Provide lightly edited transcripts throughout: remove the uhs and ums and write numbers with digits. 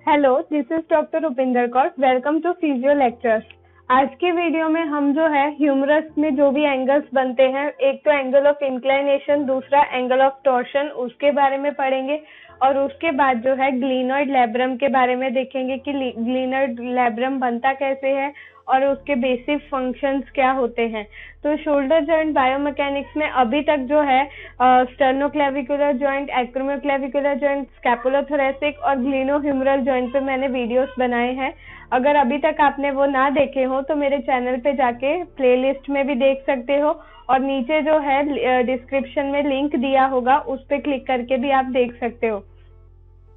Hello, this is doctor Rupinder Kaur. Welcome to physio lectures. आज के video में हम जो है ह्यूमरस में जो भी एंगल्स बनते हैं, एक तो एंगल ऑफ इंक्लाइनेशन, दूसरा एंगल ऑफ टॉर्शन, उसके बारे में पढ़ेंगे। और उसके बाद जो है ग्लिनॉइड लैब्रम के बारे में देखेंगे कि ग्लिनॉइड लैब्रम बनता कैसे है और उसके बेसिक फंक्शंस क्या होते हैं। तो शोल्डर जॉइंट बायोमैकेनिक्स में अभी तक जो है स्टर्नोक्लेविकुलर जॉइंट, एक्रोमियोक्लेविकुलर जॉइंट, स्कैपुलोथोरैसिक और ग्लिनोह्यूमरल जॉइंट पे मैंने वीडियोस बनाए हैं। अगर अभी तक आपने वो ना देखे हो तो मेरे चैनल पे जाके प्लेलिस्ट में भी देख सकते हो, और नीचे जो है डिस्क्रिप्शन में लिंक दिया होगा, उस पे क्लिक करके भी आप देख सकते हो।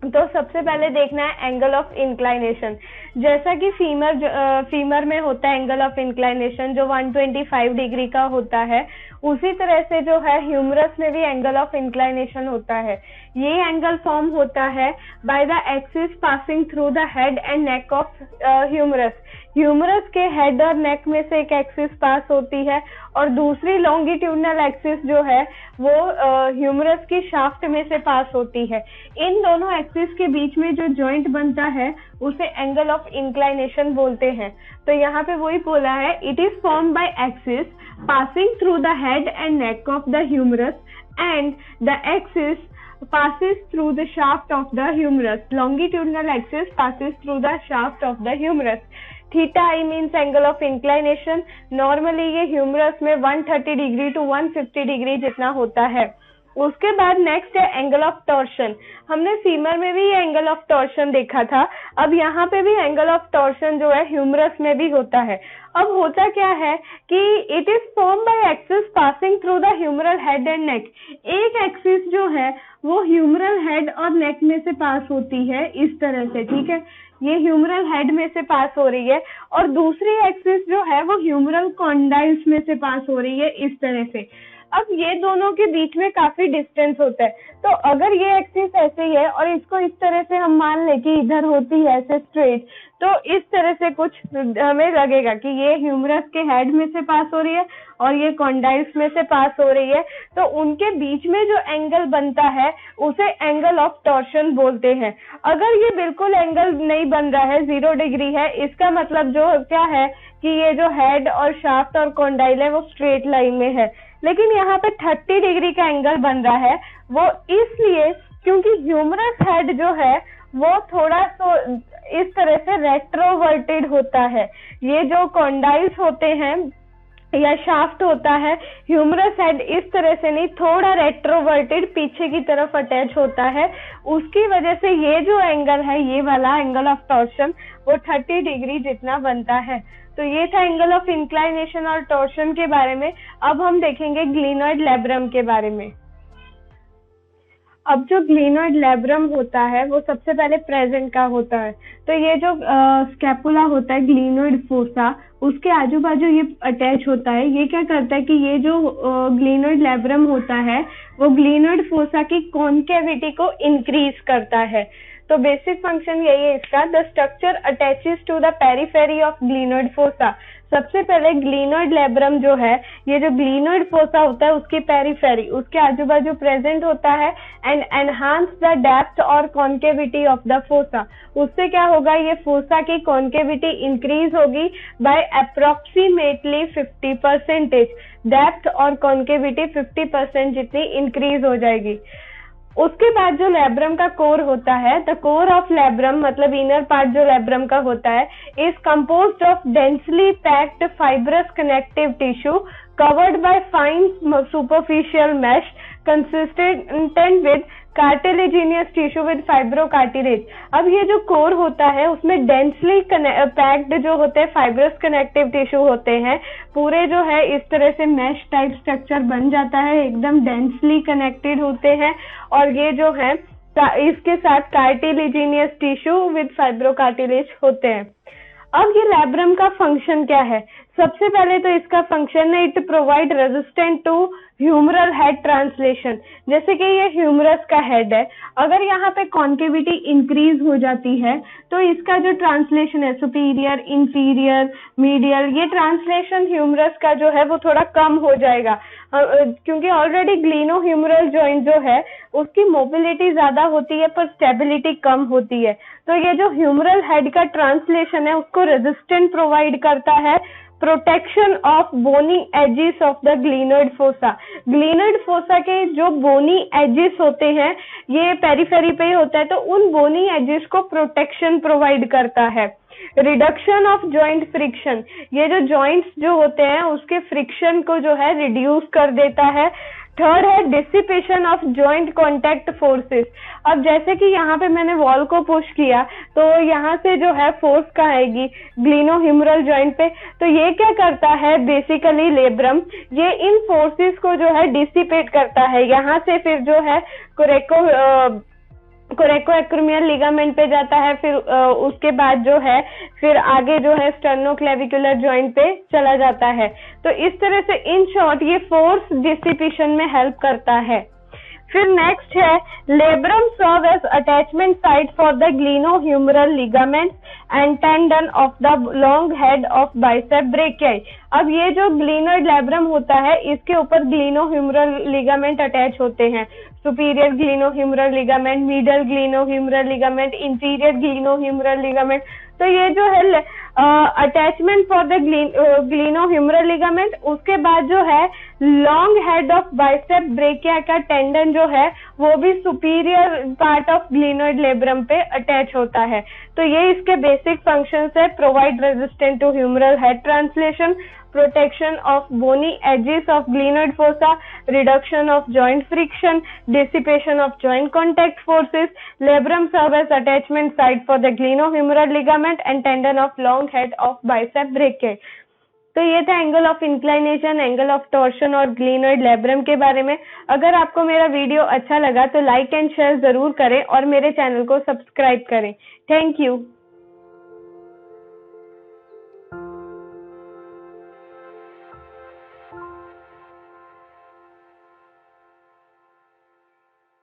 तो सबसे पहले देखना है एंगल ऑफ इंक्लाइनेशन। जैसा कि फीमर में होता है एंगल ऑफ इंक्लाइनेशन जो 125 डिग्री का होता है, उसी तरह से जो है ह्यूमरस में भी एंगल ऑफ इंक्लाइनेशन होता है। ये एंगल फॉर्म होता है by the axis passing through the head and neck of humerus. Humerus के हेड और नेक में से एक एक्सिस पास होती है और दूसरी लॉन्गिट्यूडनल एक्सिस जो है वो ह्यूमरस की शाफ्ट में से पास होती है। इन दोनों एक्सिस के बीच में जो जॉइंट बनता है उसे एंगल ऑफ इंक्लाइनेशन बोलते हैं। तो यहाँ पे वही बोला है, it is form by Axis passing through the head and neck of the humerus and the axis passes through the shaft of the humerus. Longitudinal axis passes through the shaft of the humerus. Theta I means angle of inclination. Normally ये humerus में 130 degree to 150 degree जितना होता है। उसके बाद next है angle of torsion. हमने femur में भी ये एंगल ऑफ टॉर्शन देखा था, अब यहाँ पे भी एंगल ऑफ टॉर्शन जो है ह्यूमरस में भी होता है। अब होता क्या है कि it is form by Axis passing through the humeral head and नेक। एक एक्सिस जो है वो ह्यूमरल हेड और नेक में से पास होती है इस तरह से, ठीक है, ये ह्यूमरल हेड में से पास हो रही है, और दूसरी एक्सिस जो है वो ह्यूमरल कॉन्डाइल्स में से पास हो रही है इस तरह से। अब ये दोनों के बीच में काफी डिस्टेंस होता है, तो अगर ये एक्सिस ऐसे ही है और इसको इस तरह से हम मान ले कि इधर होती है ऐसे स्ट्रेट, तो इस तरह से कुछ हमें लगेगा कि ये ह्यूमरस के हेड में से पास हो रही है और ये कॉन्डाइल्स में से पास हो रही है। तो उनके बीच में जो एंगल बनता है उसे एंगल ऑफ टॉर्शन बोलते हैं। अगर ये बिल्कुल एंगल नहीं बन रहा है, 0 डिग्री है, इसका मतलब जो क्या है कि ये जो हेड और शाफ्ट और कॉन्डाइल है वो स्ट्रेट लाइन में है। लेकिन यहाँ पे 30 डिग्री का एंगल बन रहा है, वो इसलिए क्योंकि ह्यूमरस हेड जो है वो थोड़ा तो इस तरह से रेट्रोवर्टेड होता है। ये जो कॉन्डाइल्स होते हैं या शाफ्ट होता है, ह्यूमरस हेड इस तरह से नहीं, थोड़ा रेट्रोवर्टेड पीछे की तरफ अटैच होता है। उसकी वजह से ये जो एंगल है, ये वाला एंगल ऑफ टॉर्शन, वो 30 डिग्री जितना बनता है। तो ये था एंगल ऑफ इंक्लाइनेशन और टॉर्शन के बारे में। अब हम देखेंगे ग्लिनॉइड लैब्रम के बारे में। अब जो ग्लिनॉइड लैब्रम होता है वो सबसे पहले प्रेजेंट का होता है। तो ये जो स्कैपुला होता है, ग्लिनॉइड फोसा, उसके आजू बाजू ये अटैच होता है। ये क्या करता है कि ये जो ग्लिनॉइड लैब्रम होता है वो ग्लिनॉइड फोसा की कॉन्केविटी को इंक्रीज करता है। तो बेसिक फंक्शन यही है इसका। The structure attaches to the periphery of glenoid fossa. सबसे पहले ग्लिनॉइड लैब्रम जो है, ये जो ग्लिनॉइड फोसा होता है उसकी पेरिफेरी, उसके आजू बाजू प्रेजेंट होता है एंड एनहांस द डेप्थ और कॉन्केविटी ऑफ द फोसा। उससे क्या होगा, ये फोसा की कॉन्केविटी इंक्रीज होगी बाय अप्रोक्सीमेटली 50%। डेप्थ और कॉन्केविटी 50% जितनी इंक्रीज हो जाएगी। उसके बाद जो लैब्रम का कोर होता है, द कोर ऑफ लैब्रम मतलब इनर पार्ट जो लैब्रम का होता है, is composed of densely packed fibrous connective tissue covered by fine superficial mesh consistent with cartilaginous tissue with fibrocartilage. अब ये जो कोर होता है उसमें डेंसली पैक्ड जो होते हैं फाइब्रस कनेक्टिव टिश्यू होते हैं, पूरे जो है इस तरह से मैश टाइप स्ट्रक्चर बन जाता है, एकदम डेंसली कनेक्टेड होते हैं, और ये जो है इसके साथ कार्टिलेजिनियस टिश्यू विद फाइब्रोकार्टिलेज होते हैं। अब ये लैब्रम का फंक्शन क्या है? सबसे पहले तो इसका फंक्शन है, it provide resistant to humeral head translation. जैसे कि ये ह्यूमरस का हेड है, अगर यहाँ पे कॉन्केविटी इंक्रीज हो जाती है तो इसका जो ट्रांसलेशन है सुपीरियर, इंफीरियर, मीडियल, ये ट्रांसलेशन ह्यूमरस का जो है वो थोड़ा कम हो जाएगा। क्योंकि ऑलरेडी ग्लिनोह्यूमरल जॉइंट जो है उसकी मोबिलिटी ज्यादा होती है पर स्टेबिलिटी कम होती है। तो ये जो ह्यूमरल हेड का ट्रांसलेशन है उसको रेजिस्टेंट प्रोवाइड करता है, protection of bony edges of the glenoid fossa. Glenoid fossa के जो बोनी एजिस होते हैं ये पेरिफेरी पे ही होता है, तो उन बोनी एजिस को प्रोटेक्शन प्रोवाइड करता है। रिडक्शन ऑफ जॉइंट फ्रिक्शन, ये जो जॉइंट्स जो होते हैं उसके फ्रिक्शन को जो है रिड्यूस कर देता है। थर्ड है dissipation of joint contact forces. अब जैसे कि यहाँ पे मैंने वॉल को पुश किया तो यहाँ से जो है फोर्स कहाँ आएगी, ग्लिनोह्यूमरल जॉइंट पे। तो ये क्या करता है बेसिकली लेब्रम, ये इन फोर्सेस को जो है डिसिपेट करता है। यहाँ से फिर जो है कोरेकोएक्रोमियल लिगामेंट पे जाता है, फिर उसके बाद जो है फिर आगे जो है स्टर्नोक्लेविकुलर जॉइंट पे चला जाता है। तो इस तरह से इन शॉर्ट ये फोर्स डिसिपेशन में हेल्प करता है। फिर नेक्स्ट है labrum serve as attachment site for the glenohumeral ligament and tendon of the long head of bicep brachii. अब ये जो ग्लिनोइड लेब्रम होता है इसके ऊपर ग्लिनोह्यूमरल लिगामेंट अटैच होते हैं। Superior glenohumeral ligament, middle glenohumeral ligament, inferior glenohumeral ligament. तो ये जो है attachment for the glenohumeral ligament, उसके बाद जो है long head of bicep brachii का टेंडन जो है वो भी superior part of glenoid labrum पे अटैच होता है। तो ये इसके बेसिक फंक्शंस है, provide resistant to humeral head translation, protection of bony edges of glenoid fossa, reduction of joint friction, dissipation of joint contact forces. Labrum serve as attachment site for the glenohumeral ligament and tendon of long head of bicep brachii. तो ये था angle of inclination, angle of torsion और glenoid labrum के बारे में। अगर आपको मेरा वीडियो अच्छा लगा तो लाइक एंड शेयर जरूर करें और मेरे चैनल को सब्सक्राइब करें। Thank you.